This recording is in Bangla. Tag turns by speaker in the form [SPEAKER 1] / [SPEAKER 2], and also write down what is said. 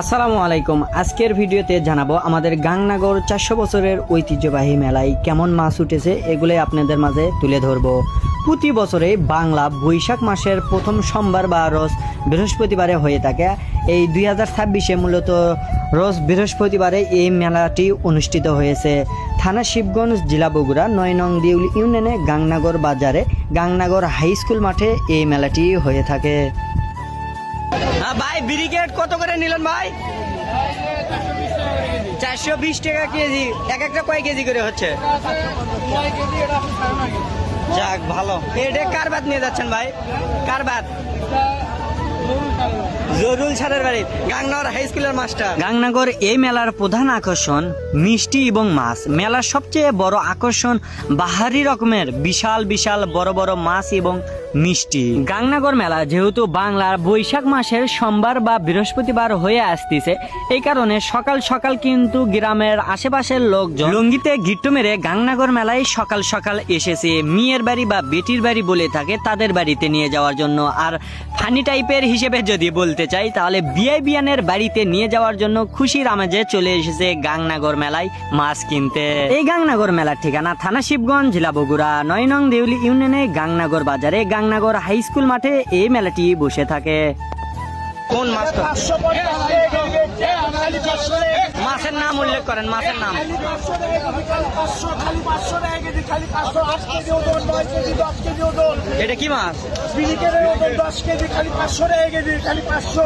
[SPEAKER 1] আসসালামু আলাইকুম। আজকের ভিডিওতে জানাবো আমাদের গাংনাগর 400 বছরের ঐতিহ্যবাহী মেলায় কেমন মাছ উঠেছে, এগুলোই আপনাদের মাঝে তুলে ধরবো। প্রতি বছরে বাংলা বৈশাখ মাসের প্রথম সোমবার বা রোজ বৃহস্পতিবারে হয়ে থাকে। এই 2026-এ মূলত রোজ বৃহস্পতিবারে এই মেলাটি অনুষ্ঠিত হয়েছে। থানা শিবগঞ্জ, জেলা বগুড়া, 9 নং দেউলি ইউনিয়নে গাংনাগর বাজারে গাংনাগর হাই স্কুল মাঠে এই মেলাটি হয়ে থাকে। ভাই ব্রিগেড কত করে নিলেন ভাই? 420 টাকা কেজি। এক একটা কয় কেজি করে হচ্ছে? যাক ভালো। এটা কার বাদ নিয়ে যাচ্ছেন ভাই? কার বাদ? জরুল স্যারের বাড়ি গাংনাগর হাই স্কুলের মাস্টার। গাংনাগর এই মেলার প্রধান আকর্ষণ মিষ্টি এবং মাছ। মেলার সবচেয়ে বড় আকর্ষণ বাহারি রকমের বিশাল বিশাল বড় বড় মাছ এবং মিষ্টি। গাংনাগর মেলা যেহেতু বাংলার বৈশাখ মাসের সোমবার বা বৃহস্পতিবার হয়ে আসতেছে, এই কারণে সকাল সকাল কিন্তু গ্রামের আশেপাশের লোকজন লঙ্গিতে গিট্টু মেরে গাংনাগর মেলায় সকাল সকাল এসেছে। মেয়ের বাড়ি বা বেটির বাড়ি বলে থাকে তাদের বাড়িতে নিয়ে যাওয়ার জন্য। আর ফানি টাইপের হিসেবে যদি বলতে চাই তাহলে বিয়ে বিয়ানের বাড়িতে নিয়ে যাওয়ার জন্য খুশির আমেজে চলে এসেছে গাংনাগর মেলায় মাছ কিনতে। এই গাংনাগর মেলার ঠিকানা থানা শিবগঞ্জ, জেলা বগুড়া, 9 নং দেউলি ইউনিয়নে গাংনাগর বাজারে গাংনাগর হাই স্কুল মাঠে এই মেলাটি বসে থাকে। কোন মাছটা? মাছের নাম উল্লেখ করেন, মাছের নাম। এটা কি মাছ?
[SPEAKER 2] 10 কেজি খালি 500 টাকা কেজি, খালি 500।